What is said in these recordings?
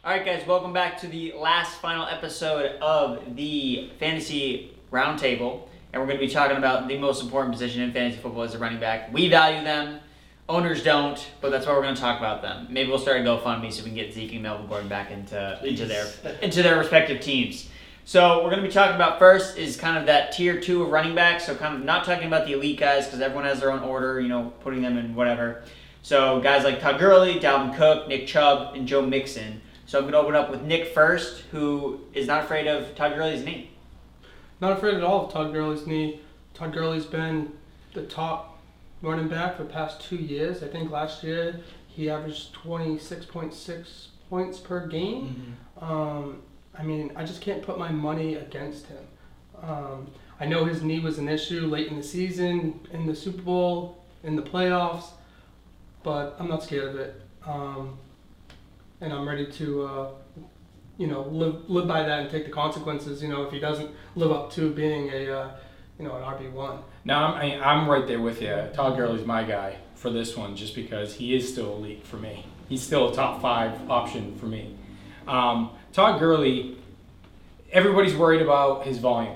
All right, guys, welcome back to the last final episode of the Fantasy RoundTable. And we're going to be talking about the most important position in fantasy football as a running back. We value them. Owners don't, but that's why we're going to talk about them. Maybe we'll start a GoFundMe so we can get Zeke and Melvin Gordon back into their respective teams. So we're going to be talking about first is kind of that tier 2 of running backs. So kind of not talking about the elite guys because everyone has their own order, putting them in whatever. So guys like Todd Gurley, Dalvin Cook, Nick Chubb, and Joe Mixon. So I'm going to open up with Nick first, who is not afraid of Todd Gurley's knee. Not afraid at all of Todd Gurley's knee. Todd Gurley's been the top running back for the past 2 years. I think last year he averaged 26.6 points per game. Mm-hmm. I just can't put my money against him. I know his knee was an issue late in the season, in the Super Bowl, in the playoffs, but I'm not scared of it. And I'm ready to, live by that and take the consequences. If he doesn't live up to being an RB1. No, I'm right there with you. Todd Gurley's my guy for this one, just because he is still elite for me. He's still a top 5 option for me. Todd Gurley, everybody's worried about his volume,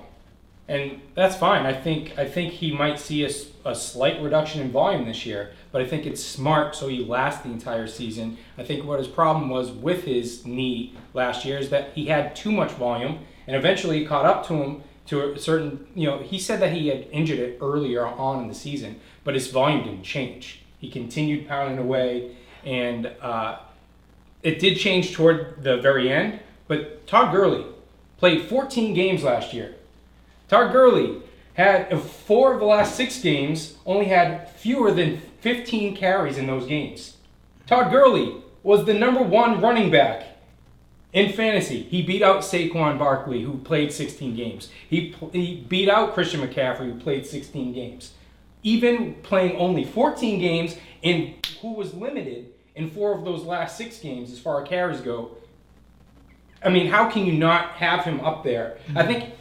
and that's fine. I think he might see a slight reduction in volume this year, but I think it's smart so he lasts the entire season. I think what his problem was with his knee last year is that he had too much volume, and eventually it caught up to him to a certain, he said that he had injured it earlier on in the season, but his volume didn't change. He continued pounding away, and it did change toward the very end, but Todd Gurley played 14 games last year. Todd Gurley had 4 of the last 6 games, only had fewer than 15 carries in those games. Todd Gurley was the number 1 running back in fantasy. He beat out Saquon Barkley, who played 16 games. He beat out Christian McCaffrey, who played 16 games. Even playing only 14 games, and who was limited in 4 of those last 6 games as far as carries go. How can you not have him up there? Mm-hmm. I think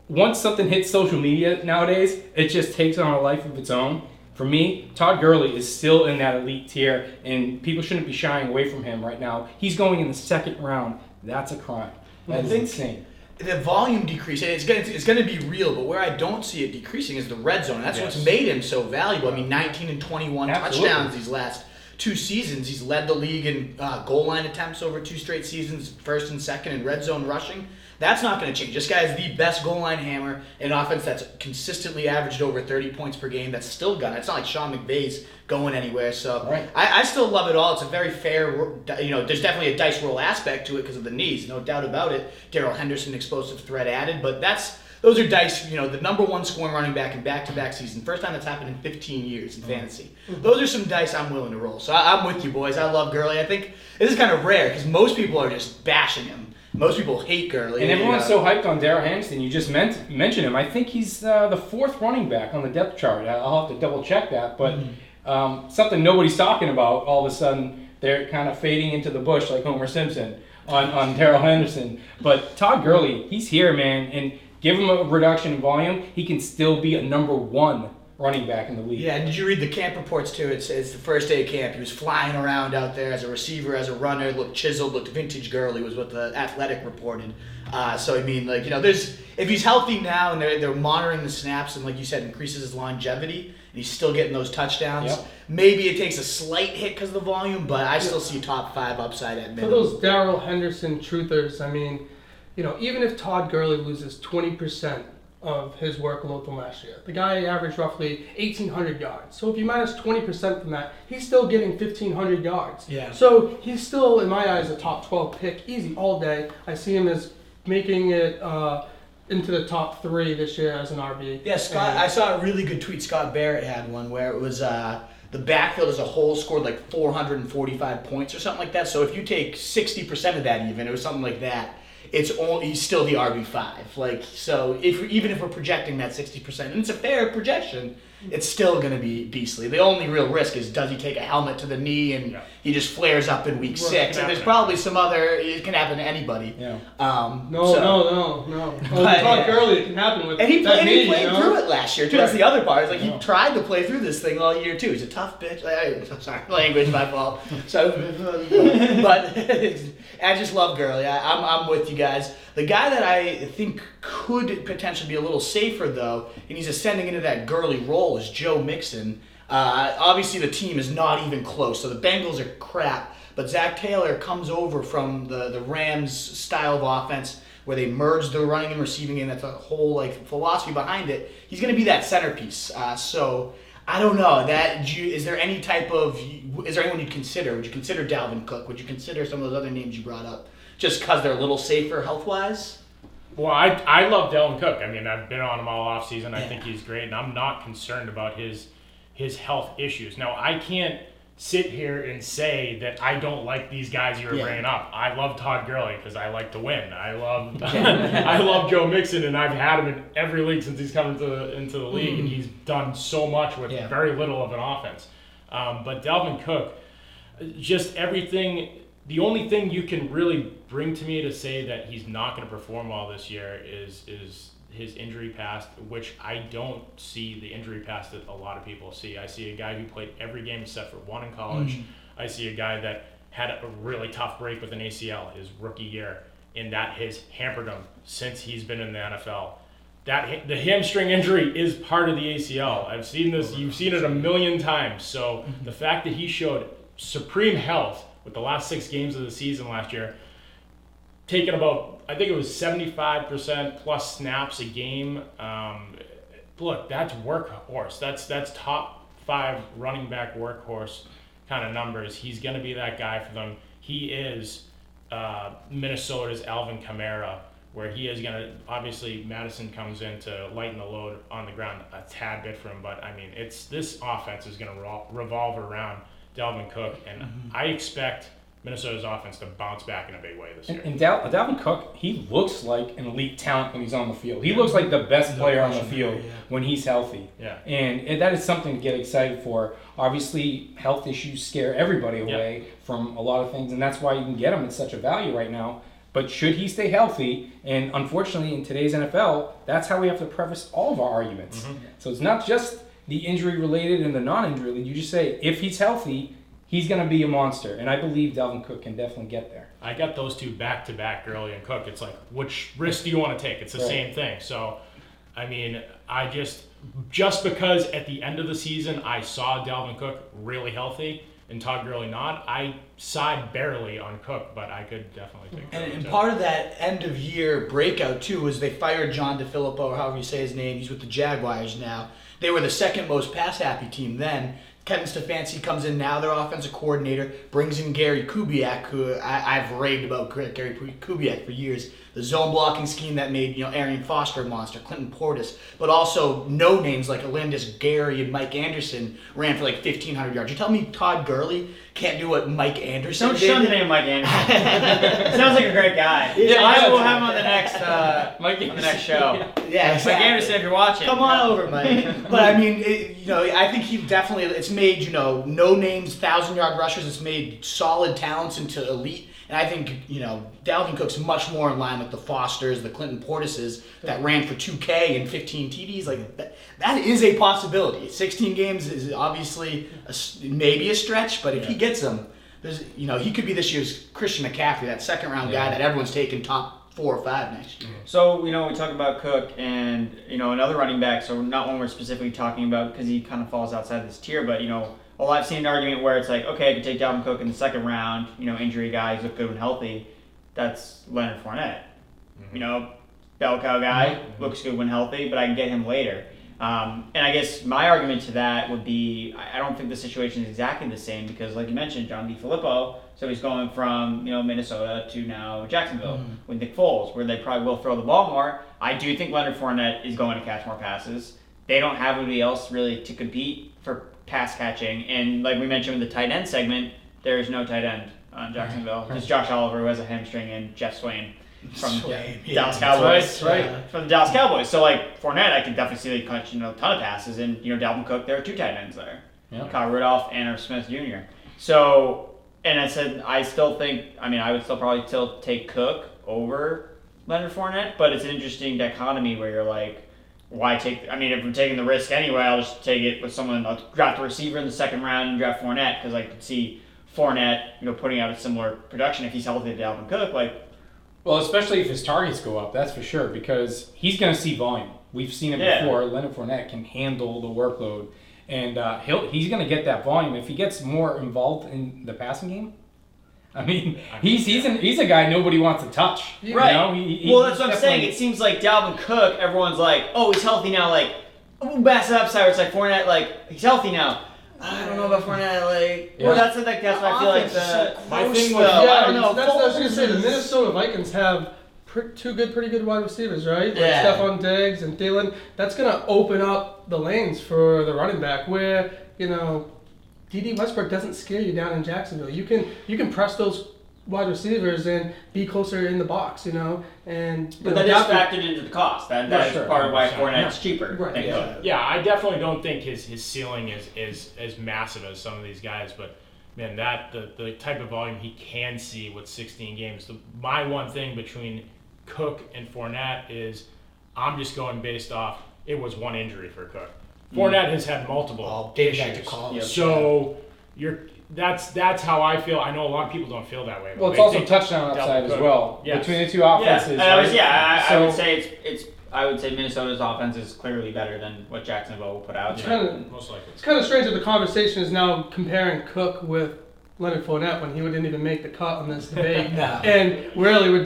once something hits social media nowadays, it just takes on a life of its own. For me, Todd Gurley is still in that elite tier, and people shouldn't be shying away from him right now. He's going in the 2nd round. That's a crime. That's insane. The volume decrease, and it's going to be real, but where I don't see it decreasing is the red zone. That's what's made him so valuable. 19 and 21 touchdowns these last 2 seasons. He's led the league in goal line attempts over 2 straight seasons, 1st and 2nd in red zone rushing. That's not going to change. This guy is the best goal line hammer in an offense that's consistently averaged over 30 points per game. That's still got it. It's not like Sean McVay's going anywhere. So right. I still love it all. It's a very fair, there's definitely a dice roll aspect to it because of the knees, no doubt about it. Darrell Henderson, explosive threat added, but those are dice, the number 1 scoring running back in back-to-back season. First time that's happened in 15 years in fantasy. Those are some dice I'm willing to roll. So I'm with you, boys. I love Gurley. I think this is kind of rare because most people are just bashing him. Most people hate Gurley. And everyone's so hyped on Darrell Henderson. You just mentioned him. I think he's the 4th running back on the depth chart. I'll have to double-check that. But something nobody's talking about, all of a sudden, they're kind of fading into the bush like Homer Simpson on Darrell Henderson. But Todd Gurley, he's here, man. And give him a reduction in volume, he can still be a number 1 running back in the league. Yeah, and did you read the camp reports too? It's the first day of camp. He was flying around out there as a receiver, as a runner, looked chiseled, looked vintage Gurley was what the Athletic reported. There's if he's healthy now and they're monitoring the snaps and like you said, increases his longevity and he's still getting those touchdowns. Yep. Maybe it takes a slight hit because of the volume, but I still see top 5 upside at minimum. For those Darrell Henderson truthers, even if Todd Gurley loses 20% of his workload from last year, the guy averaged roughly 1,800 yards. So if you minus 20% from that, he's still getting 1,500 yards. Yeah. So he's still, in my eyes, a top 12 pick, easy all day. I see him as making it into the top 3 this year as an RB. Yeah, Scott. I saw a really good tweet. Scott Barrett had one where it was the backfield as a whole scored like 445 points or something like that. So if you take 60% of that, even it was something like that. He's still the RB5. So even if we're projecting that 60%, and it's a fair projection, it's still going to be beastly. The only real risk is does he take a helmet to the knee and he just flares up in week 6? And there's probably some other. It can happen to anybody. Yeah. No. Todd Gurley, it can happen with. And he played through it last year too. That's the other part. It's he tried to play through this thing all year too. He's a tough bitch. Sorry, language, my fault. So, but I just love Gurley. I'm with you guys. The guy that I think could potentially be a little safer, though, and he's ascending into that Gurley role, is Joe Mixon. Obviously, the team is not even close, so the Bengals are crap. But Zach Taylor comes over from the Rams style of offense where they merge the running and receiving game. That's a whole philosophy behind it. He's going to be that centerpiece. So I don't know. Is there anyone you'd consider? Would you consider Dalvin Cook? Would you consider some of those other names you brought up just because they're a little safer health-wise? Well, I love Dalvin Cook. I mean, I've been on him all offseason. I think he's great, and I'm not concerned about his health issues. Now, I can't sit here and say that I don't like these guys you were bringing up. I love Todd Gurley because I like to win. I love I love Joe Mixon, and I've had him in every league since he's come into the league, and he's done so much with very little of an offense. But Dalvin Cook, just everything. The only thing you can really bring to me to say that he's not going to perform well this year is his injury past, which I don't see the injury past that a lot of people see. I see a guy who played every game except for one in college. I see a guy that had a really tough break with an ACL his rookie year, and that has hampered him since he's been in the NFL. The hamstring injury is part of the ACL. I've seen this. You've seen it a million times. So the fact that he showed supreme health with the last 6 games of the season last year, taking about, I think it was 75% plus snaps a game. Look, that's workhorse. That's top 5 running back workhorse kind of numbers. He's going to be that guy for them. He is Minnesota's Alvin Kamara, where he is going to, obviously Madison comes in to lighten the load on the ground a tad bit for him, but I mean, this offense is going to revolve around Dalvin Cook, and I expect Minnesota's offense to bounce back in a big way this year. And Dalvin Cook, he looks like an elite talent when he's on the field. He looks like the best player on the field when he's healthy. Yeah. And that is something to get excited for. Obviously, health issues scare everybody away from a lot of things, and that's why you can get him at such a value right now. But should he stay healthy, and unfortunately in today's NFL, that's how we have to preface all of our arguments. So it's not just the injury-related and the non-injury. You just say, if he's healthy, he's going to be a monster, and I believe Dalvin Cook can definitely get there. I got those two back-to-back, Gurley and Cook. It's like, which risk do you want to take? It's the same thing. So, I mean, I just because at the end of the season I saw Dalvin Cook really healthy and Todd Gurley not, I side barely on Cook, but I could definitely take Gurley. And part of that end-of-year breakout, too, was they fired John DeFilippo, or however you say his name. He's with the Jaguars now. They were the second most pass-happy team then. Kevin Stefanski comes in now, their offensive coordinator, brings in Gary Kubiak, who I've raved about Gary Kubiak for years. The zone blocking scheme that made Arian Foster a monster, Clinton Portis, but also no names like Alandis Gary and Mike Anderson ran for like 1,500 yards. You tell me Todd Gurley can't do what Mike Anderson did? Don't shun the name Mike Anderson. Sounds like a great guy. I will have him on the next show. Yeah, exactly. Mike Anderson, if you're watching. Come on over, Mike. But I mean, I think he definitely, it's made, no names, 1,000-yard rushers. It's made solid talents into elite. And I think, Dalvin Cook's much more in line with the Fosters, the Clinton Portises that ran for 2K and 15 TDs. Like that is a possibility. 16 games is obviously maybe a stretch, but if he gets them, he could be this year's Christian McCaffrey, that second-round guy that everyone's taking top 4 or 5 next year. So, we talk about Cook and, another running back, so not one we're specifically talking about because he kind of falls outside this tier, but, I've seen an argument where it's like, okay, I could take Dalvin Cook in the second round, injury guy, he's look good when healthy. That's Leonard Fournette. Bell cow guy, looks good when healthy, but I can get him later. And I guess my argument to that would be, I don't think the situation is exactly the same because, like you mentioned, John DeFilippo, so he's going from, Minnesota to now Jacksonville with Nick Foles, where they probably will throw the ball more. I do think Leonard Fournette is going to catch more passes. They don't have anybody else really to compete for pass catching, and like we mentioned with the tight end segment, there's no tight end on Jacksonville. Just Josh Oliver, who has a hamstring, and Jeff Swain from Dallas Cowboys. From the Dallas Cowboys. So like Fournette, I could definitely see they catch a ton of passes, and Dalvin Cook, there are 2 tight ends there, Kyle Rudolph and Irv Smith Jr. So, and I said I still think, I would still probably take Cook over Leonard Fournette, but it's an interesting dichotomy where you're like, why take? If I'm taking the risk anyway, I'll just take it with someone. I'll draft a receiver in the second round and draft Fournette because I could see Fournette, putting out a similar production if he's healthy to Dalvin Cook. Well, especially if his targets go up, that's for sure, because he's going to see volume. We've seen it before. Leonard Fournette can handle the workload, and he's going to get that volume. If he gets more involved in the passing game, I mean, he's a guy nobody wants to touch. Right. Well, that's what I'm saying. It seems like Dalvin Cook, everyone's like, oh, he's healthy now. Massive upside. It's like Fournette, he's healthy now. I don't know about Fournette. Well, that's what I feel like. My thing I don't know. That's what I was going to say. The Minnesota Vikings have pretty good wide receivers, right? Stephon Diggs and Thielen. That's going to open up the lanes for the running back where, D.D. Westbrook doesn't scare you down in Jacksonville. You can press those wide receivers and be closer in the box, But that is factored into the cost. That is part of why Fournette's cheaper. Right. Yeah, I definitely don't think his ceiling is as massive as some of these guys, but man, the type of volume he can see with 16 games. My one thing between Cook and Fournette is I'm just going based off it was one injury for Cook. Fournette has had multiple issues. So that's how I feel. I know a lot of people don't feel that way. Well, it's also touchdown upside as well between the two offenses. I would say Minnesota's offense is clearly better than what Jacksonville will put out. Most likely. It's kind of strange that the conversation is now comparing Cook with Leonard Fournette when he didn't even make the cut on this debate. And really, we're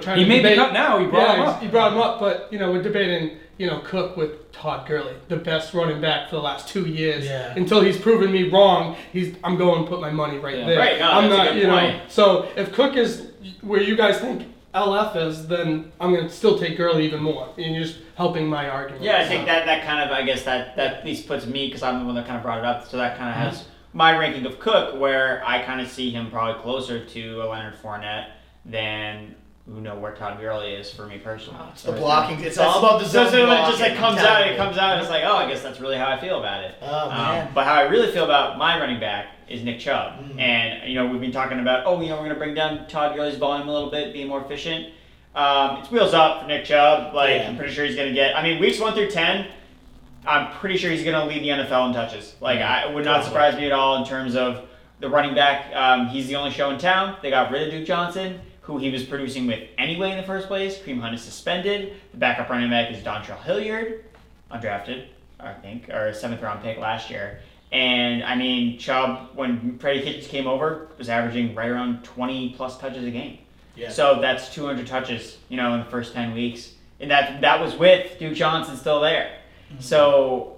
trying to made debate. the cut now. He brought him up. He brought him up, but we're debating Cook with Todd Gurley, the best running back for the last 2 years. Yeah. Until Until he's proven me wrong, I'm going to put my money right there. Right. No, I'm that's not, a good point. So if Cook is where you guys think LF is, then I'm going to still take Gurley even more. And you're just helping my argument. Yeah, I think that kind of, I guess that at least puts me, because I'm the one that kind of brought it up, so that kind of has my ranking of Cook, where I kind of see him probably closer to a Leonard Fournette than where Todd Gurley is for me personally. It's the blocking. It's all about the zone blocking. When it just comes out, and it's like, oh, I guess that's really how I feel about it. Oh, man. But how I really feel about my running back is Nick Chubb. And, we've been talking about, we're going to bring down Todd Gurley's volume a little bit, be more efficient. It's wheels up for Nick Chubb. I'm pretty sure he's going to get, weeks 1 through 10, I'm pretty sure he's going to lead the NFL in touches. It would not surprise me at all in terms of the running back. He's the only show in town. They got rid of Duke Johnson, who he was producing with anyway in the first place. Kareem Hunt is suspended. The backup running back is Dontrell Hilliard, undrafted, I think, or a 7th round pick last year. And Chubb, when Freddie Kitchens came over, was averaging right around 20 plus touches a game. Yeah. So that's 200 touches, in the first 10 weeks. And that was with Duke Johnson still there. So,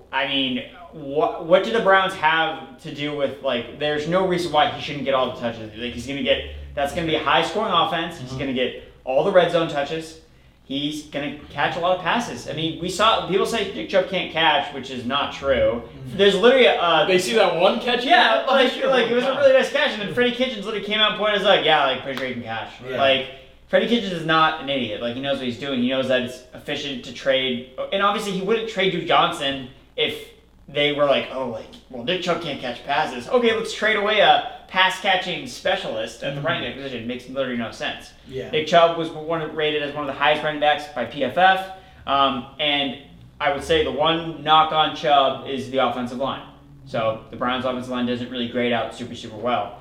what do the Browns have to do with, there's no reason why he shouldn't get all the touches. That's going to be a high-scoring offense. He's going to get all the red zone touches. He's going to catch a lot of passes. We saw people say Nick Chubb can't catch, which is not true. There's literally they see that one catch. Yeah, it was a really nice catch, and then Freddie Kitchens literally came out and pointed us pretty sure he can catch. Yeah. Freddie Kitchens is not an idiot. He knows what he's doing. He knows that it's efficient to trade, and obviously he wouldn't trade Duke Johnson if they were Nick Chubb can't catch passes. Okay, let's trade away a pass-catching specialist at the running back position. It makes literally no sense. Yeah. Nick Chubb was rated as one of the highest running backs by PFF, and I would say the one knock on Chubb is the offensive line. So the Browns' offensive line doesn't really grade out super well.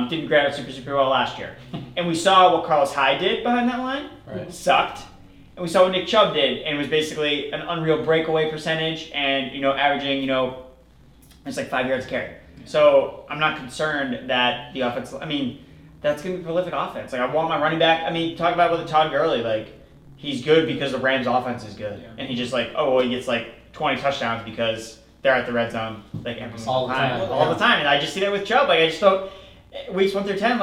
Didn't grade out super well last year. And we saw what Carlos Hyde did behind that line. Right. Sucked. And we saw what Nick Chubb did, and it was basically an unreal breakaway percentage and, averaging, it's 5 yards carry. So I'm not concerned that the offense, that's going to be a prolific offense. I want my running back, talk about with Todd Gurley, he's good because the Rams offense is good. Yeah. And he just he gets 20 touchdowns because they're at the red zone every single time. All the time. And I just see that with Chubb. I just don't, weeks 1 through 10,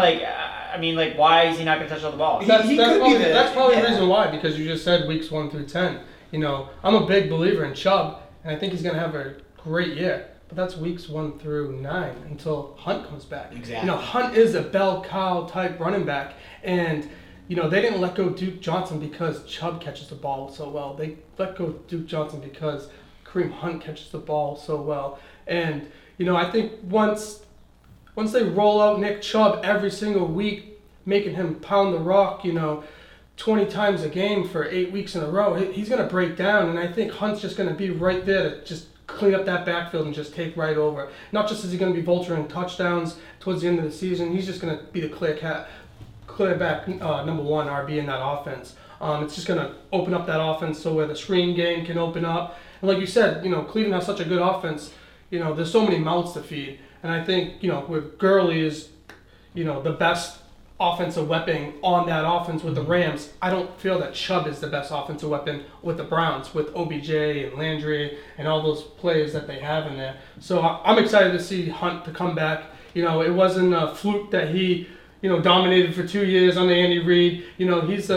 why is he not going to touch all the ball? That's probably the reason why, because you just said weeks 1 through 10. I'm a big believer in Chubb, and I think he's going to have a great year. But that's weeks 1 through 9 until Hunt comes back. Exactly. Hunt is a bell cow type running back, and they didn't let go Duke Johnson because Chubb catches the ball so well. They let go Duke Johnson because Kareem Hunt catches the ball so well. And I think once they roll out Nick Chubb every single week, making him pound the rock, 20 times a game for 8 weeks in a row, he's going to break down, and I think Hunt's just going to be right there to just clean up that backfield and just take right over. Not just is he going to be vulturing touchdowns towards the end of the season, he's just going to be the clear back number one RB in that offense. It's just going to open up that offense so where the screen game can open up. And like you said, Cleveland has such a good offense. There's so many mouths to feed. And I think, with Gurley is, the best offensive weapon on that offense with the Rams, I don't feel that Chubb is the best offensive weapon with the Browns, with OBJ and Landry and all those players that they have in there. So I'm excited to see Hunt to come back. It wasn't a fluke that he, dominated for 2 years under Andy Reid. He's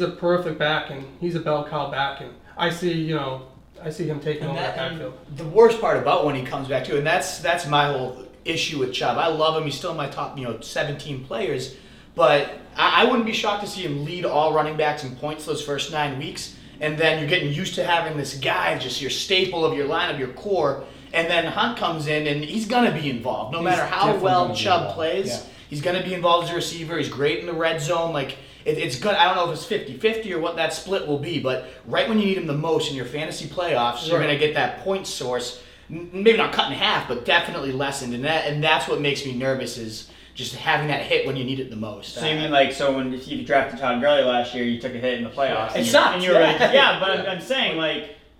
a perfect back, and he's a bell cow back, and I see him taking over that backfield. The worst part about when he comes back too, and that's my whole issue with Chubb. I love him. He's still in my top 17 players, but I wouldn't be shocked to see him lead all running backs in points those first 9 weeks, and then you're getting used to having this guy, just your staple of your lineup, your core, and then Hunt comes in and he's gonna be involved no matter how well Chubb plays. Yeah. He's gonna be involved as a receiver. He's great in the red zone. Like it's good. I don't know if it's 50-50 or what that split will be, but right when you need him the most in your fantasy playoffs, you're gonna get that point source. Maybe not cut in half, but definitely lessened, and that's what makes me nervous is just having that hit when you need it the most. So you mean if you drafted Todd Gurley last year, you took a hit in the playoffs? It sucked. And you were but I'm saying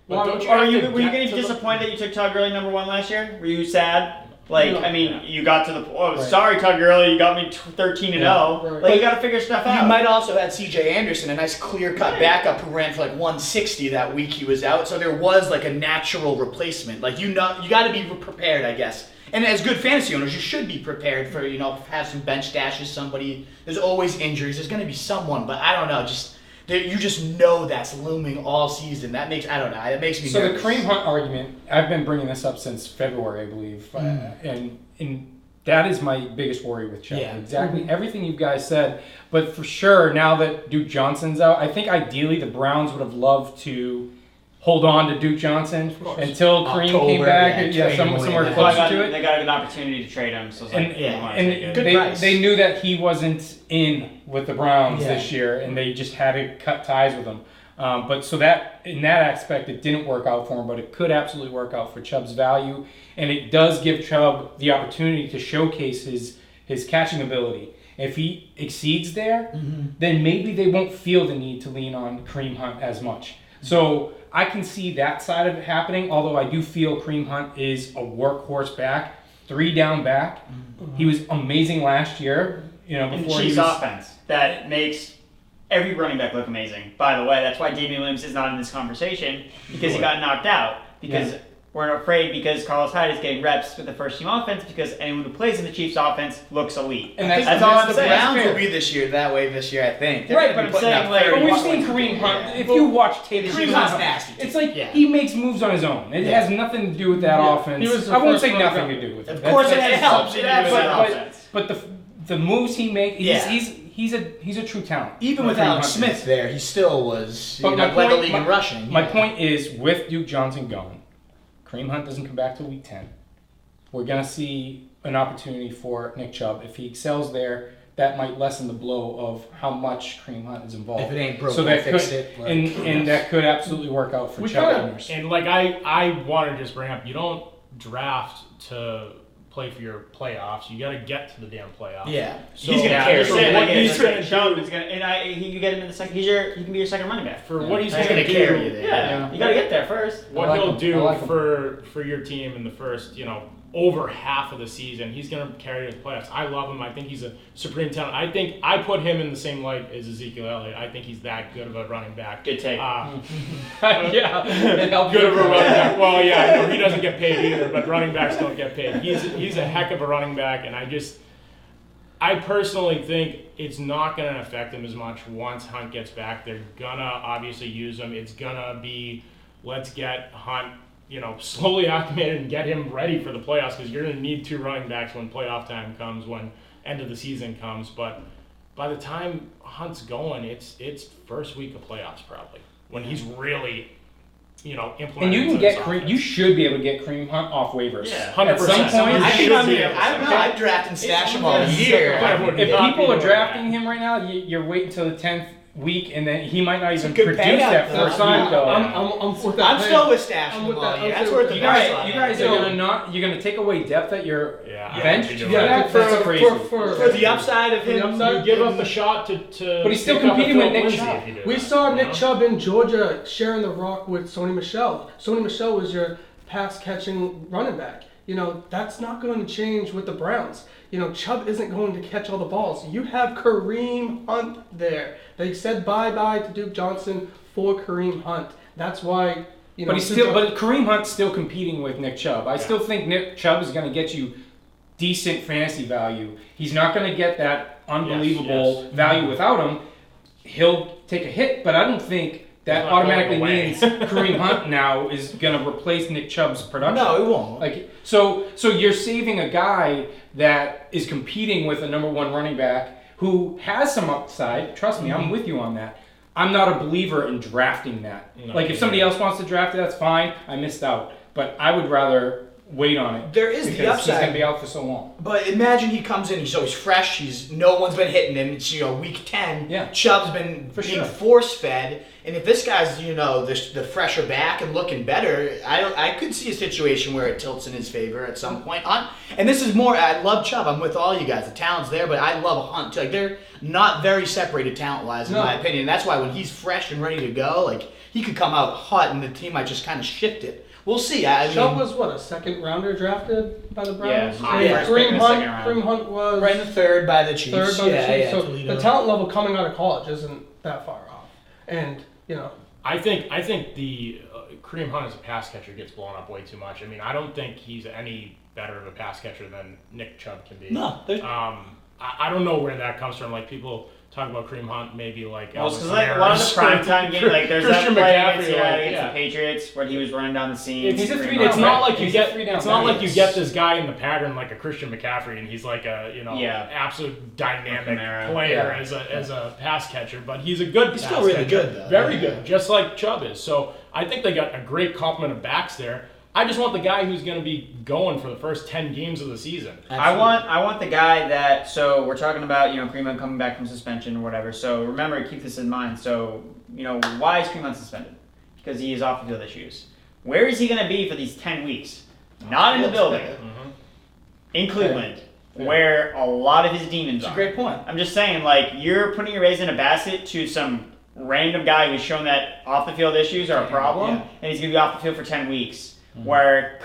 were you going to be disappointed that you took Todd Gurley number 1 last year? Were you sad? You got to the sorry Todd Gurley, you got me 13-0. Right. You got to figure stuff out. You might also have C.J. Anderson, a nice clear-cut backup who ran for 160 that week he was out. So there was a natural replacement. You got to be prepared, I guess. And as good fantasy owners, you should be prepared for have some bench stashes. Somebody, there's always injuries. There's going to be someone, but I don't know. You just know that's looming all season. That makes That makes me nervous. So the Kareem Hunt argument, I've been bringing this up since February, I believe, and that is my biggest worry with Chubb. Yeah. Exactly everything you guys said. But for sure, now that Duke Johnson's out, I think ideally the Browns would have loved to hold on to Duke Johnson until Kareem came back. Somewhere closer to it. They got an opportunity to trade him. So they knew that he wasn't in with the Browns this year, and they just had to cut ties with him. But so that in that aspect, it didn't work out for him, but it could absolutely work out for Chubb's value, and it does give Chubb the opportunity to showcase his catching ability. If he exceeds there, then maybe they won't feel the need to lean on Kareem Hunt as much. So I can see that side of it happening, although I do feel Kareem Hunt is a workhorse back, 3-down back. He was amazing last year, before Chiefs offense that makes every running back look amazing. By the way, that's why Damian Williams is not in this conversation because he got knocked out. Because we're afraid because Carlos Hyde is getting reps with the first team offense because anyone who plays in the Chiefs offense looks elite. And that's all I'm saying. The Browns will be this year, I think. Right, but I'm saying but we've seen Kareem Hunt. If you watch tape, Kareem Hunt's nasty. It's he makes moves on his own. It has nothing to do with that offense. I won't say nothing to do with it. Of course, it helps. But the moves he makes, he's a true talent. Even with Alex Smith there, he still was led the league in rushing. My point is, with Duke Johnson gone, Kareem Hunt doesn't come back till week 10. We're going to see an opportunity for Nick Chubb. If he excels there, that might lessen the blow of how much Kareem Hunt is involved. If it ain't broken, so that fix could, it. And that could absolutely work out for Chubb owners. And I want to just bring up, you don't draft to play for your playoffs. You got to get to the damn playoffs. Yeah. So, he's going to carry. For what he's going to Chubb is going to, you get him in the second. He can be your second running back. For what he's going to do, carry you there. Yeah. You got to get there first. What he'll do for your team in the first, over half of the season, he's going to carry the playoffs. I love him. I think he's a supreme talent. I think I put him in the same light as Ezekiel Elliott. I think he's that good of a running back. Good take. It helped good of a running back. Well, yeah, he doesn't get paid either, but running backs don't get paid. He's a heck of a running back, and I personally think it's not going to affect him as much once Hunt gets back. They're going to obviously use him. It's going to be, let's get Hunt slowly acclimated and get him ready for the playoffs because you're going to need 2 running backs when playoff time comes, when end of the season comes. But by the time Hunt's going, it's first week of playoffs probably when he's really, implementing. And you can get Kareem. You should be able to get Kareem Hunt off waivers. Yeah, 100%. At some point, I don't know. I'd draft and stash him all year. If people are drafting him right now, you're waiting until the 10th week, and then he might not even good produce payout, that though. first week though. I'm with that. I'm still with stashing I'm them with all that. year. I'm That's still worth with the that. price. You guys are gonna take away depth at your bench. I Yeah, that's for crazy. For the upside of him, You give up the shot to But he's still pick up competing Phil with Nick Lindsay Chubb. if you do We that, saw you Nick know? Chubb in Georgia sharing the rock with Sony Michel. Sony Michel was your pass catching running back. That's not going to change with the Browns. Chubb isn't going to catch all the balls. You have Kareem Hunt there. They said bye-bye to Duke Johnson for Kareem Hunt. That's why, But Kareem Hunt's still competing with Nick Chubb. I still think Nick Chubb is going to get you decent fantasy value. He's not going to get that unbelievable value without him. He'll take a hit, but I don't think that automatically means Kareem Hunt now is going to replace Nick Chubb's production. No, it won't. So you're saving a guy that is competing with a number one running back who has some upside. Trust me, I'm with you on that. I'm not a believer in drafting that. No, if somebody else wants to draft it, that's fine. I missed out. But I would rather wait on it. There is the because upside. he's going to be out for so long. But imagine he comes in, he's always fresh, no one's been hitting him, it's week 10. Yeah. Chubb's been being force fed, and if this guy's the fresher back and looking better, I could see a situation where it tilts in his favor at some point. And this is more, I love Chubb, I'm with all you guys, the talent's there, but I love Hunt too. They're not very separated talent wise in my opinion. That's why when he's fresh and ready to go, he could come out hot and the team might just kind of shift it. We'll see. Chubb was a second rounder drafted by the Browns? Yeah, Kareem Hunt was right in the third by the Chiefs. So the talent level coming out of college isn't that far off. And, I think the Kareem Hunt as a pass catcher gets blown up way too much. I mean, I don't think he's any better of a pass catcher than Nick Chubb can be. No. I don't know where that comes from. People talk about Kareem Hunt, maybe Well, Elvis because a lot of the primetime games, there's Christian that play McCaffrey, against the Patriots where he was running down the seam. It's not like you get this guy in the pattern like a Christian McCaffrey, and he's like a absolute dynamic player as a pass catcher. But he's a good. He's pass still really catcher, good though. Very good, just like Chubb is. So I think they got a great complement of backs there. I just want the guy who's going to be going for the first 10 games of the season. I want the guy that, so we're talking about, Kareem Hunt coming back from suspension or whatever. So remember, keep this in mind. So, why is Kareem Hunt suspended? Because he has off the field issues. Where is he going to be for these 10 weeks? Not in the building. In Cleveland, where a lot of his demons are. That's a great point. I'm just saying, you're putting your eggs in a basket to some random guy who's shown that off the field issues are a problem, and he's going to be off the field for 10 weeks. Where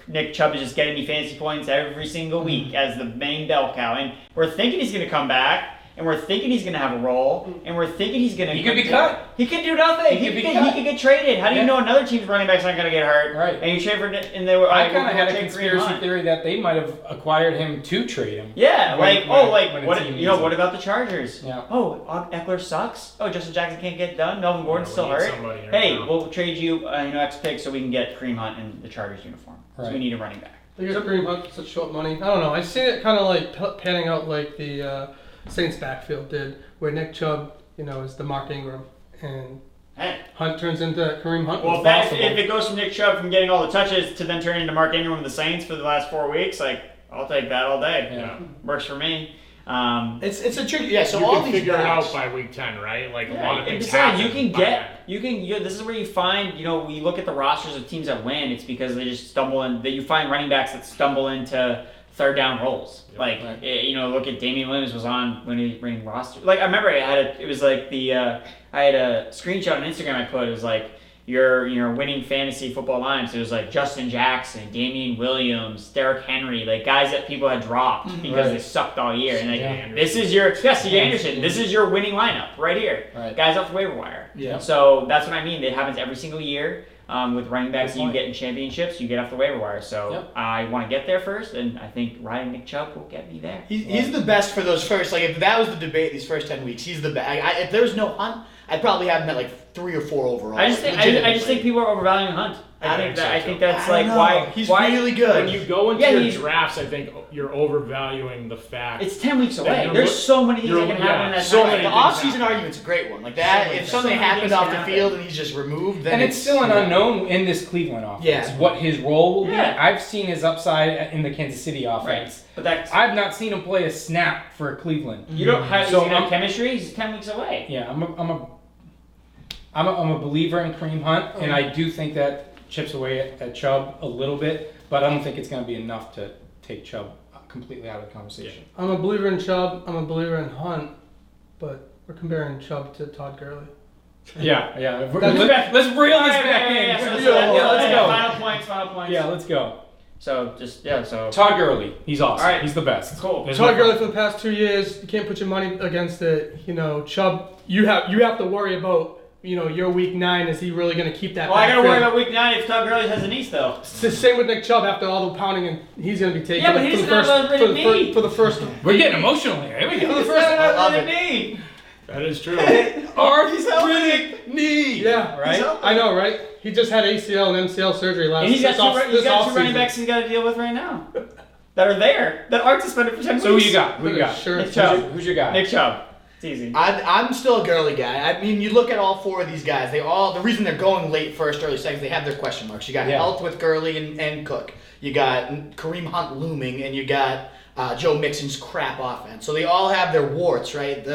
Nick Chubb is just getting me fantasy points every single week as the main bell cow. And we're thinking he's going to come back, and we're thinking he's going to have a role, and we're thinking he's going to... He could be cut. He could do nothing. He could get traded. How do you know another team's running back's not going to get hurt? Right. And you trade for... And they were, I kind of had a conspiracy theory that they might have acquired him to trade him. Yeah, what about the Chargers? Yeah. Oh, Eckler sucks? Oh, Justin Jackson can't get done? Melvin Gordon's still hurt? Hey, we'll trade you X pick so we can get Kareem Hunt in the Chargers uniform. Right. So we need a running back. They get Kareem Hunt for such short money. I don't know. I see it kind of panning out like the Saints backfield did, where Nick Chubb, is the Mark Ingram, and Hunt turns into Kareem Hunt. Well, if it goes from Nick Chubb from getting all the touches to then turning into Mark Ingram with the Saints for the last 4 weeks, I'll take that all day. Yeah. Works for me. It's a tricky. So you all can these figure it guys, out by week 10, right? A lot of things besides, happen. this is where you find, we look at the rosters of teams that win. It's because they just stumble in. That you find running backs that stumble into third down roles. Look at Damian Williams was on when he ran roster. I remember I had a screenshot on Instagram I put. It was your winning fantasy football lines. It was Justin Jackson, Damian Williams, Derrick Henry, guys that people had dropped because they sucked all year. And this is your C.J. Anderson. This is your winning lineup right here. Right. Guys off the waiver wire. Yeah. So that's what I mean. It happens every single year. With running backs that you get in championships, you get off the waiver wire. So I want to get there first, and I think riding Nick Chubb will get me there. He's the best for those first. If that was the debate these first 10 weeks, he's the best. If there was no Hunt, I'd probably have him at 3 or 4 overall. I just think people are overvaluing Hunt. I think so. that's I like don't know. why He's why really good. When you go into Yeah, your he's- drafts, I think you're overvaluing the fact. it's 10 weeks away. you're There's look- so many things that you're- can happen in yeah, that so time. many The things off-season happen. argument's a great one. Like that, So if many something things happened can off the happen. field and he's just removed, then And it's still an you know. unknown in this Cleveland offense. Yeah. What his role will be. Yeah. I've seen his upside in the Kansas City offense. But that's I've not seen him play a snap for Cleveland. you don't have So have I'm- chemistry. He's 10 weeks away. Yeah, I'm a believer in Kareem Hunt, and I do think that chips away at Chubb a little bit, but I don't think it's going to be enough to take Chubb completely out of the conversation. I'm a believer in Chubb. I'm a believer in Hunt, but we're comparing Chubb to Todd Gurley. Yeah. That's- Let's reel this Alright, back in. yeah, so Let's go. Final points. Yeah, let's go. So so Todd Gurley, he's awesome. All right. He's the best. cool. There's Todd no- Gurley for the past 2 years, you can't put your money against it. You know, Chubb, you have to worry about, you know, your week 9. Is he really going to keep that? Well, I gotta backfield? worry about week 9 if Todd Gurley has a knee still. It's the same with Nick Chubb after all the pounding, and he's going to be taking Yeah, but it he for the doesn't have first a knee. for the first. We're getting emotional here. Here we For go. the first time I love with a it. knee. That is true. Arthritic knee. Yeah, Right? I know, right? He just had ACL and MCL surgery last. And he's got this two offseason. running backs he's got to deal with right now that are there that aren't suspended for 10 weeks. So who you got? Who you got? Sure. Nick Chubb. Who's your guy? Nick Chubb. It's easy. I'm still a Gurley guy. I mean, you look at all 4 of these guys. The reason they're going late first, early second, they have their question marks. You got Yeah. health with Gurley and Cook. You got Kareem Hunt looming, and you got Joe Mixon's crap offense. So they all have their warts, right?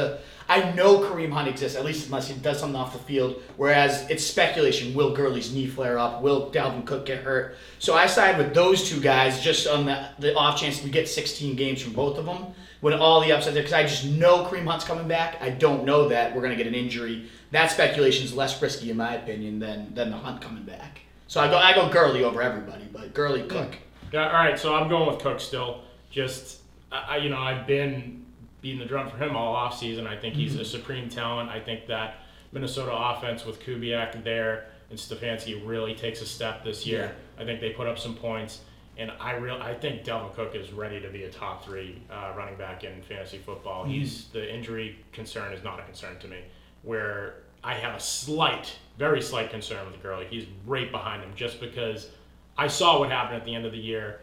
I know Kareem Hunt exists, at least unless he does something off the field. Whereas it's speculation: will Gurley's knee flare up? Will Dalvin Cook get hurt? So I side with those 2 guys just on the off chance we get 16 games from both of them. When all the upside there, because I just know Kareem Hunt's coming back. I don't know that we're going to get an injury. That speculation is less risky, in my opinion, than the Hunt coming back. So I go Gurley over everybody, but Gurley, Cook. Yeah, all right, so I'm going with Cook still. Just, I've been beating the drum for him all offseason. I think he's a supreme talent. I think that Minnesota offense with Kubiak there and Stefanski really takes a step this year. I think they put up some points. And I think Dalvin Cook is ready to be a top 3 running back in fantasy football. The injury concern is not a concern to me. Where I have a very slight concern with Gurley. He's right behind him just because I saw what happened at the end of the year.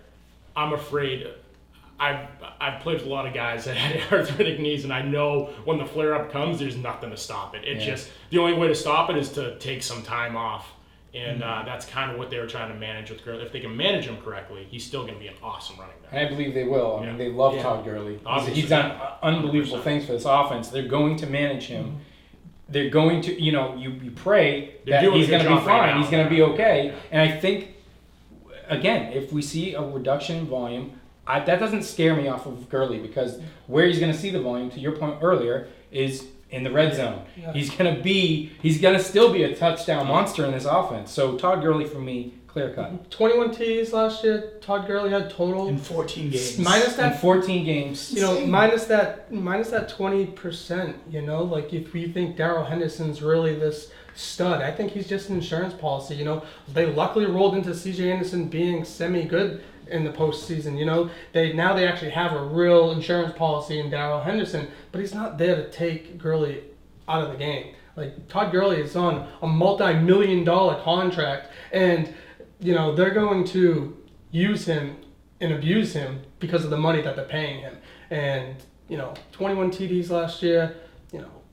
I'm afraid. I've played with a lot of guys that had arthritic knees, and I know when the flare up comes, there's nothing to stop it. The only way to stop it is to take some time off. And that's kind of what they were trying to manage with Gurley. If they can manage him correctly, he's still going to be an awesome running back. And I believe they will. I mean, they love Todd Gurley. Obviously. He's done unbelievable things for this offense. They're going to manage him. They're going to, you pray They're that doing he's a going good to be job right fine. now. He's going to be okay. Yeah. And I think, again, if we see a reduction in volume, that doesn't scare me off of Gurley because where he's going to see the volume, to your point earlier, is in the red zone. Yeah. He's going to still be a touchdown monster in this offense. So Todd Gurley for me, clear cut. 21 TDs last year. Todd Gurley had total. In 14 games. Minus In that, 14 games. minus that 20%. Like if we think Darrell Henderson's really this stud, I think he's just an insurance policy. They luckily rolled into C.J. Anderson being semi-good in the postseason. They actually have a real insurance policy in Darrell Henderson, but he's not there to take Gurley out of the game. Like Todd Gurley is on a multi-million-dollar contract, and they're going to use him and abuse him because of the money that they're paying him. And 21 TDs last year.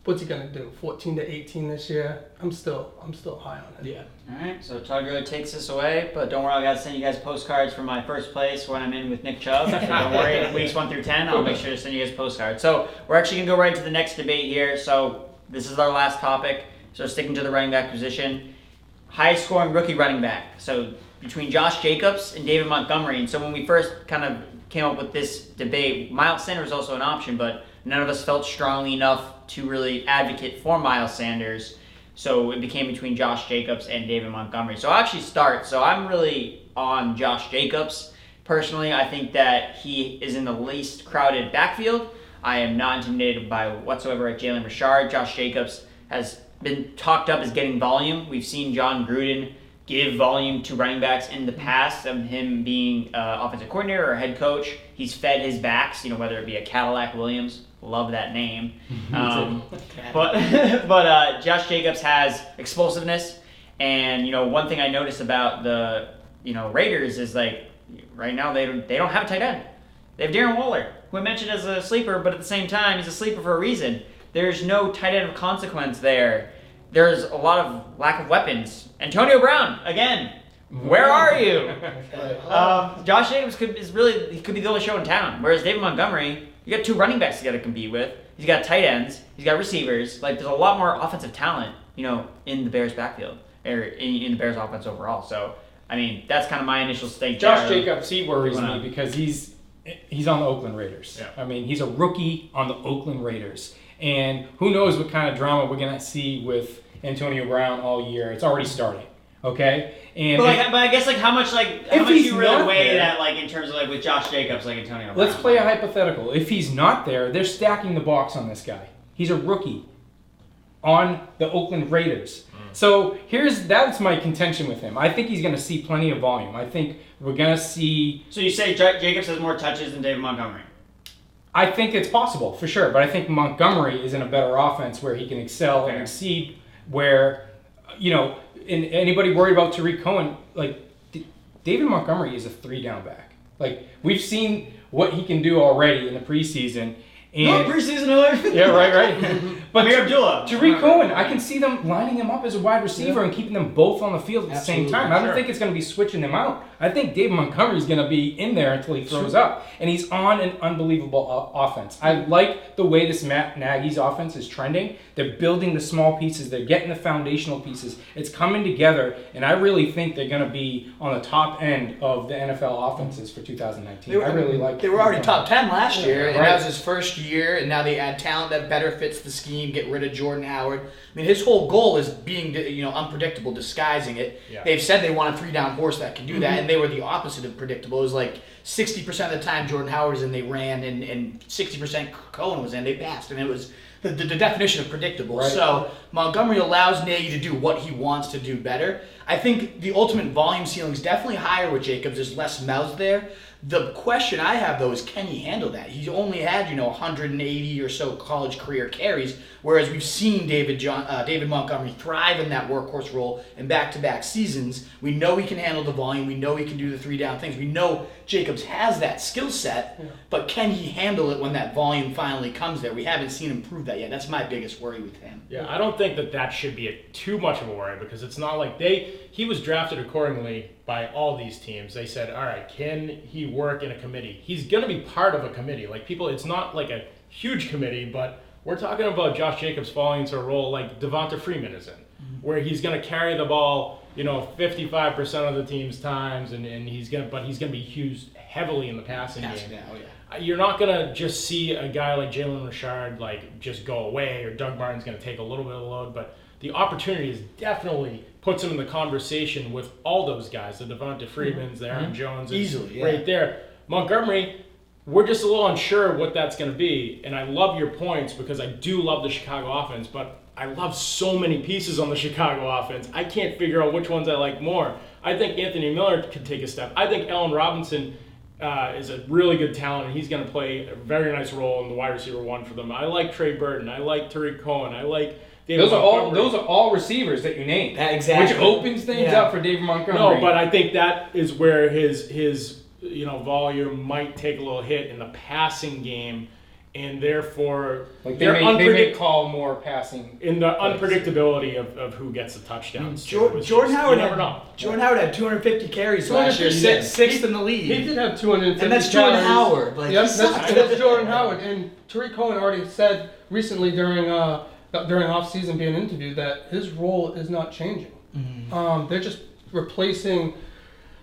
What's he gonna do? 14 to 18 this year. I'm still high on it. Yeah. All right, so Todd Gurley takes this away, but don't worry, I got to send you guys postcards for my first place when I'm in with Nick Chubb. So don't worry, weeks 1 through 10, I'll make sure to send you guys postcards. So we're actually going to go right into the next debate here. So this is our last topic. So sticking to the running back position. Highest scoring rookie running back. So between Josh Jacobs and David Montgomery. And so when we first kind of came up with this debate, Miles Sanders was also an option, but none of us felt strongly enough to really advocate for Miles Sanders. So it became between Josh Jacobs and David Montgomery. So I'll actually start. So I'm really on Josh Jacobs. Personally, I think that he is in the least crowded backfield. I am not intimidated by whatsoever at Jalen Richard. Josh Jacobs has been talked up as getting volume. We've seen John Gruden give volume to running backs in the past of him being offensive coordinator or head coach. He's fed his backs, whether it be a Cadillac Williams. Love that name. But Josh Jacobs has explosiveness, And one thing I noticed about the Raiders is like right now they don't have a tight end. They have Darren Waller, who I mentioned as a sleeper, but at the same time he's a sleeper for a reason. There's no tight end of consequence there. There's a lot of lack of weapons. Antonio Brown again. Where are you? Josh Jacobs could be the only show in town. Whereas David Montgomery, you got 2 running backs you got to compete with. He's got tight ends. He's got receivers. Like there's a lot more offensive talent, in the Bears backfield or in the Bears offense overall. So I mean, that's kind of my initial stake. Josh Jacobs, he worries me because he's on the Oakland Raiders. Yeah. I mean, he's a rookie on the Oakland Raiders, and who knows what kind of drama we're gonna see with Antonio Brown all year. It's already starting. Okay, but I guess how much you really weigh that in terms of with Josh Jacobs Antonio Brown? Let's play a hypothetical. If he's not there, they're stacking the box on this guy. He's a rookie on the Oakland Raiders. So that's my contention with him. I think he's going to see plenty of volume. I think we're going to see. So you say Jacobs has more touches than David Montgomery? I think it's possible for sure, but I think Montgomery is in a better offense where he can excel and exceed. Where and anybody worried about Tariq Cohen, David Montgomery is a 3-down back. We've seen what he can do already in the preseason. And preseason alert. Yeah, right. But Abdullah. Tariq Cohen, I can see them lining him up as a wide receiver and keeping them both on the field at the same time. I don't think it's going to be switching them out. I think David Montgomery is going to be in there until he throws up. And he's on an unbelievable offense. I like the way this Matt Nagy's offense is trending. They're building the small pieces. They're getting the foundational pieces. It's coming together. And I really think they're going to be on the top end of the NFL offenses for 2019. I really like. They were already top 10 last year. And that was his first year. And now they add talent that better fits the scheme. Get rid of Jordan Howard. I mean, his whole goal is being, unpredictable, disguising it. Yeah. They've said they want a 3-down horse that can do that, and they were the opposite of predictable. It was 60% of the time Jordan Howard was in, they ran, and 60% Cohen was in, they passed. And it was the definition of predictable. Right. So Montgomery allows Nagy to do what he wants to do better. I think the ultimate volume ceiling is definitely higher with Jacobs. There's less mouths there. The question I have, though, is can he handle that? He's only had, 180 or so college career carries, whereas we've seen David Montgomery thrive in that workhorse role in back-to-back seasons. We know he can handle the volume. We know he can do the 3-down things. We know Jacobs has that skill set, but can he handle it when that volume finally comes there? We haven't seen him prove that yet. That's my biggest worry with him. Yeah, I don't think that should be too much of a worry because it's not like he was drafted accordingly by all these teams. They said, all right, can he work in a committee? He's going to be part of a committee. It's not like a huge committee, but we're talking about Josh Jacobs falling into a role like Devonta Freeman is in, where he's going to carry the ball, 55% of the team's times, and he's going to be used heavily in the passing game. Now, yeah. You're not going to just see a guy like Jalen Richard just go away, or Doug Martin's going to take a little bit of the load, but the opportunity is definitely puts him in the conversation with all those guys, the Devonta Freemans, the Aaron Jones, easily, right there. Montgomery, we're just a little unsure what that's going to be, and I love your points because I do love the Chicago offense, but I love so many pieces on the Chicago offense. I can't figure out which ones I like more. I think Anthony Miller could take a step. I think Allen Robinson is a really good talent, and he's going to play a very nice role in the wide receiver 1 for them. I like Trey Burton. I like Tariq Cohen. I like David Montgomery. Those are all receivers that you named. Exactly. Which opens things up for David Montgomery. No, but I think that is where his volume might take a little hit in the passing game, and therefore they may call more passing in the unpredictability of who gets the touchdowns. Jordan Howard had 250 carries last year, sixth in the league. He did have 250 and that's carries. Jordan Howard. That's Jordan Howard. And Tariq Cohen already said recently during off-season being interviewed that his role is not changing. Mm-hmm. They're just replacing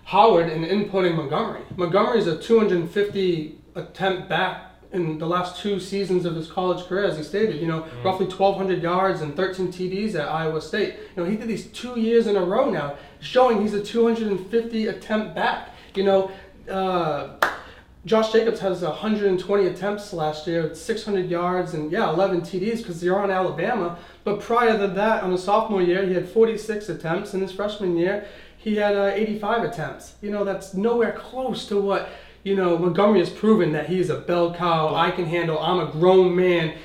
Howard and inputting Montgomery. Montgomery is a 250 attempt back in the last 2 seasons of his college career, as he stated. Roughly 1,200 yards and 13 TDs at Iowa State. He did these 2 years in a row now, showing he's a 250 attempt back. Josh Jacobs has 120 attempts last year with 600 yards and 11 TDs because they're on Alabama. But prior to that, on his sophomore year, he had 46 attempts. In his freshman year, he had 85 attempts. That's nowhere close to what Montgomery has proven that he's a bell cow. I can handle. I'm a grown man.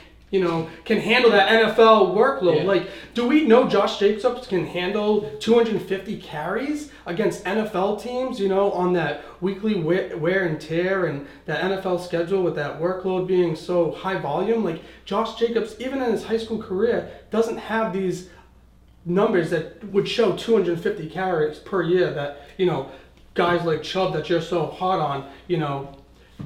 can handle that NFL workload. Yeah. Like, do we know Josh Jacobs can handle 250 carries against NFL teams, on that weekly wear and tear and that NFL schedule with that workload being so high volume? Like, Josh Jacobs, even in his high school career, doesn't have these numbers that would show 250 carries per year that, guys like Chubb that you're so hot on,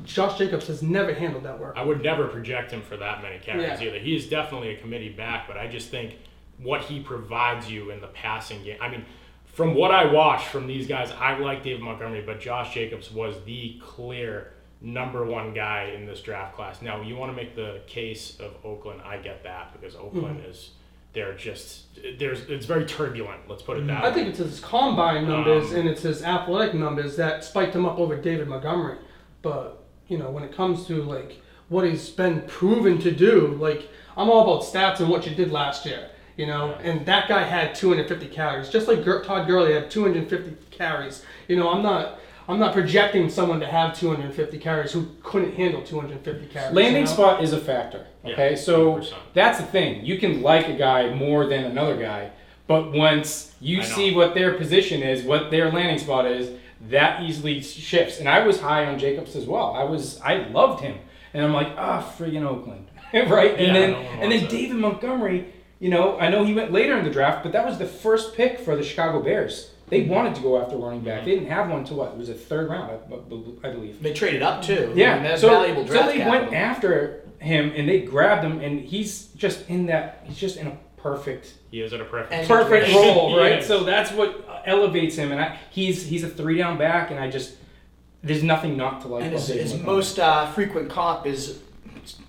Josh Jacobs has never handled that work. I would never project him for that many carries Yeah. either. He is definitely a committee back, but I just think what he provides you in the passing game. I mean, from what I watched from these guys, I like David Montgomery, but Josh Jacobs was the clear number one guy in this draft class. Now, you want to make the case of Oakland. I get that because Oakland is. It's very turbulent. Let's put it that way. I think it's his combine numbers and it's his athletic numbers that spiked him up over David Montgomery. But, when it comes to, like, what he's been proven to do, like, I'm all about stats and what you did last year, and that guy had 250 carries, just like Todd Gurley had 250 carries. I'm not projecting someone to have 250 carries who couldn't handle 250 carries. Landing spot is a factor. Okay, Yeah, so 100%. that's the thing. You can like a guy more than another guy, but once you see what their position is, what their landing spot is, that easily shifts. And I was high on Jacobs as well. I loved him, and I'm like, friggin' Oakland, right? And then David Montgomery. I know he went later in the draft, but that was the first pick for the Chicago Bears. They wanted to go after running back. They didn't have one till what? It was a third round, I believe. They traded up too. Yeah, I mean, that's so valuable draft they capital. went after him and they grabbed him, and he's just in a perfect He is at a And- perfect role, He right? is. So that's what elevates him, and he's a 3-down back, and there's nothing not to like. And about David his Montgomery. most frequent comp is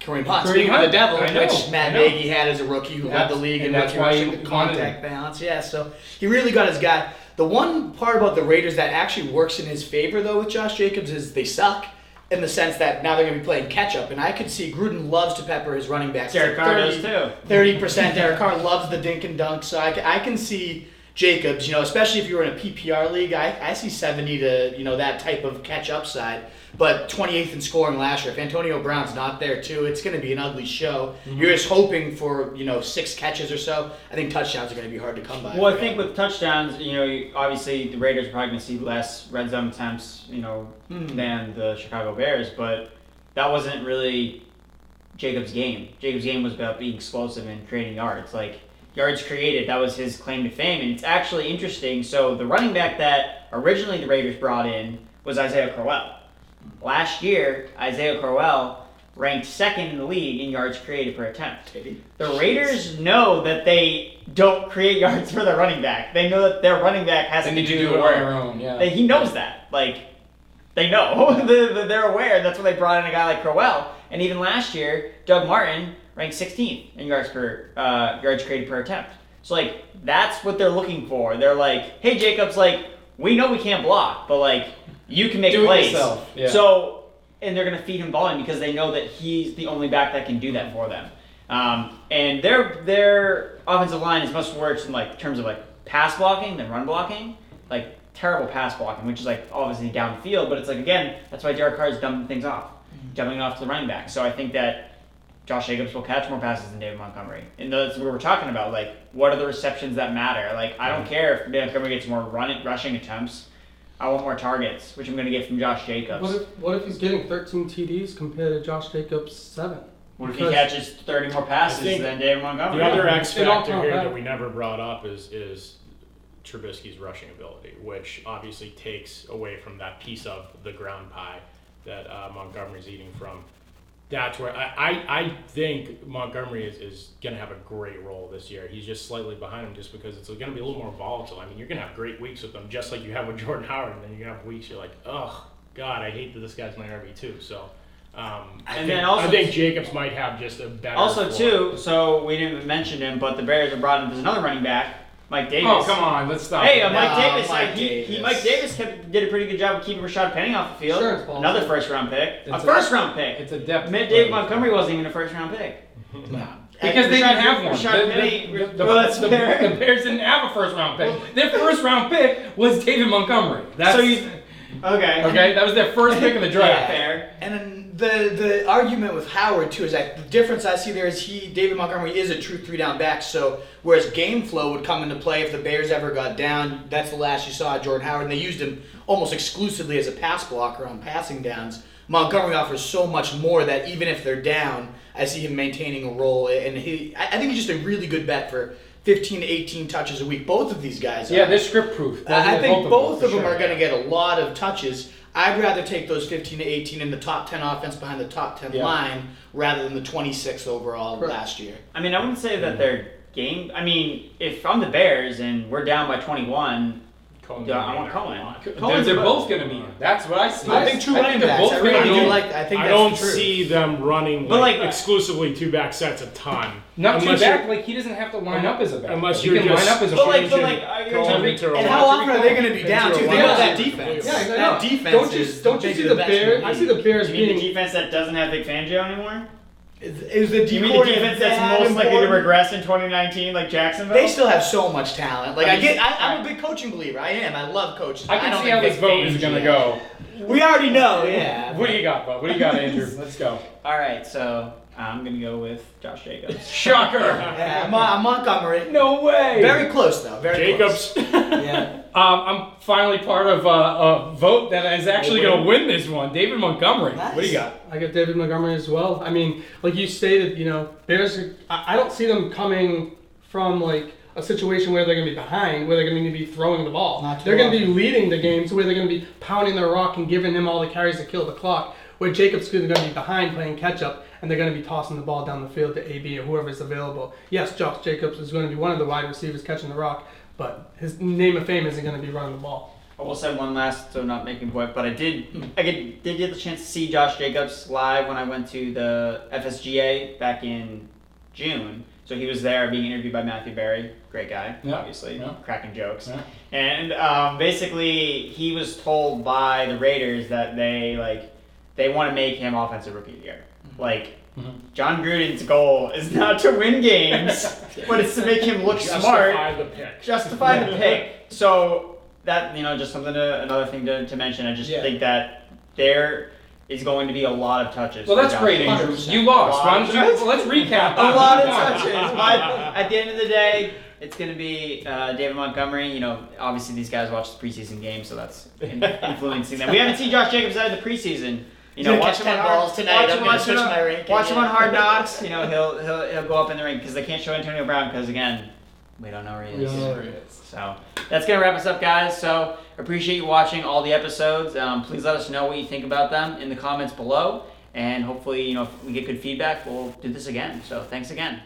Kareem Hunt. Kareem Speaking Hunt. of the devil, I know, which Matt I know. Nagy had as a rookie who led the league in and that's rookie why rushing, he the wanted contact balance. Yeah, so he really got his guy. The one part about the Raiders that actually works in his favor, though, with Josh Jacobs is they suck in the sense that now they're going to be playing catch-up. And I could see Gruden loves to pepper his running backs. Derek Carr does too. 30%. Derek Carr loves the dink and dunk. So I can see Jacobs, especially if you were in a PPR league, I see 70 to, that type of catch-up side. But 28th in scoring last year. If Antonio Brown's not there, too, it's going to be an ugly show. Mm-hmm. You're just hoping for, 6 catches or so. I think touchdowns are going to be hard to come by. Well, I think with touchdowns, obviously the Raiders are probably going to see less red zone attempts, than the Chicago Bears, but that wasn't really Jacobs' game. Jacobs' game was about being explosive and creating yards. Like, yards created, that was his claim to fame, and it's actually interesting. So the running back that originally the Raiders brought in was Isaiah Crowell. Last year, Isaiah Crowell ranked second in the league in yards created per attempt. The Raiders know that they don't create yards for their running back. They know that their running back has They to need to do do it on their own. Yeah. He knows that. Like, they know. They're aware. That's why they brought in a guy like Crowell. And even last year, Doug Martin ranked 16th in yards created per attempt. So, like, that's what they're looking for. They're like, hey, Jacobs, like, we know we can't block, but, like, you can make Do it plays. yourself. Yeah. So, and they're going to feed him volume because they know that he's the only back that can do that for them. And their offensive line is much worse in terms of pass blocking than run blocking. Like, terrible pass blocking, which is obviously downfield, but it's again, that's why Derek Carr is dumping things off, dumping off to the running back. So I think that Josh Jacobs will catch more passes than David Montgomery. And that's what we're talking about. What are the receptions that matter? I don't care if Montgomery gets more rushing attempts. I want more targets, which I'm going to get from Josh Jacobs. What if he's getting 13 TDs compared to Josh Jacobs' 7? What if he catches 30 more passes than David Montgomery? The other X They don't factor count here that. that we never brought up is Trubisky's rushing ability, which obviously takes away from that piece of the ground pie that Montgomery's eating from. That's where I think Montgomery is going to have a great role this year. He's just slightly behind him just because it's going to be a little more volatile. I mean, you're going to have great weeks with him, just like you have with Jordan Howard, and then you're going to have weeks you're like, oh, God, I hate that this guy's my RB2. So I think Jacobs might have just a better Also, floor. too, so we didn't mention him, but the Bears have brought in, there's another running back, Mike Davis. Oh, come on, let's stop. Hey, it. Mike No, Davis. Mike Mike Davis did a pretty good job of keeping Rashad Penny off the field. Sure, it's ballsy. Another first-round pick. It's a a- first-round pick. It's a depth. David play. Montgomery wasn't even a first-round pick. Because they didn't have one. Rashad Penny. The Well, that's fair. the Bears didn't have a first round pick. Their first round pick was David Montgomery. That's, Okay. okay, that was their first pick in the Yeah, draft. fair. And then the argument with Howard too is that the difference I see there is David Montgomery is a true 3-down back. So whereas game flow would come into play if the Bears ever got down, that's the last you saw of Jordan Howard, and they used him almost exclusively as a pass blocker on passing downs. Montgomery offers so much more that even if they're down, I see him maintaining a role, and I think he's just a really good bet for 15 to 18 touches a week. Both of these guys. Yeah, they're script proof. I think both of them are going to get a lot of touches. I'd rather take those 15 to 18 in the top 10 offense behind the top 10 line rather than the 26th overall last year. I mean, I wouldn't say that they're game. I mean, if I'm the Bears and we're down by 21, I want Cohen. They're both going to be in. That's what I see. I think true running backs. I don't see them running but exclusively two-back sets a ton. Not two back, like he doesn't have to line up as a back. Unless you can line up as a and how often are they going to be down too? Think about that defense. That defense don't you see the Bears? I see the Bears being being the defense that doesn't have Vic Fangio anymore. Is the you mean the defense that's most likely to regress in 2019, like Jacksonville? They still have so much talent. Like I'm a big coaching believer. I am. I love coaches. I can see how this vote is going to go. We already know. Yeah. What do you got, Bob? What do you got, Andrew? Let's go. All right, so I'm going to go with Josh Jacobs. Shocker. Yeah, I'm Montgomery. No way. Very close though. Very Jacobs. Close. Yeah. I'm finally part of a vote that is actually going to win this one. David Montgomery. Nice. What do you got? I got David Montgomery as well. I mean, like you stated, Bears. I don't see them coming from like a situation where they're going to be behind, where they're going to be throwing the ball. They're going to be leading the games, where they're going to be pounding their rock and giving him all the carries to kill the clock. Where Jacobs is going to be behind playing catch up, and they're going to be tossing the ball down the field to AB or whoever's available. Yes, Josh Jacobs is going to be one of the wide receivers catching the rock, but his name of fame isn't going to be running the ball. I will say one last, so not making a point, but I did get the chance to see Josh Jacobs live when I went to the FSGA back in June. So he was there being interviewed by Matthew Berry, great guy, obviously, cracking jokes. Yeah. And basically he was told by the Raiders that they want to make him offensive rookie of the year. John Gruden's goal is not to win games, but it's to make him look smart. Justify the pick. So that, just another thing to mention. I just think that there is going to be a lot of touches. Well, that's great, Andrew. You lost. Let's recap. A lot of touches. But at the end of the day, it's going to be David Montgomery. Obviously these guys watch the preseason game, so that's influencing them. We haven't seen Josh Jacobs out of the preseason. Watch him on balls tonight. Watch him on Hard Knocks. He'll go up in the ring because they can't show Antonio Brown because again, we don't know where he is. So that's gonna wrap us up, guys. So appreciate you watching all the episodes. Please let us know what you think about them in the comments below, and hopefully, if we get good feedback, we'll do this again. So thanks again.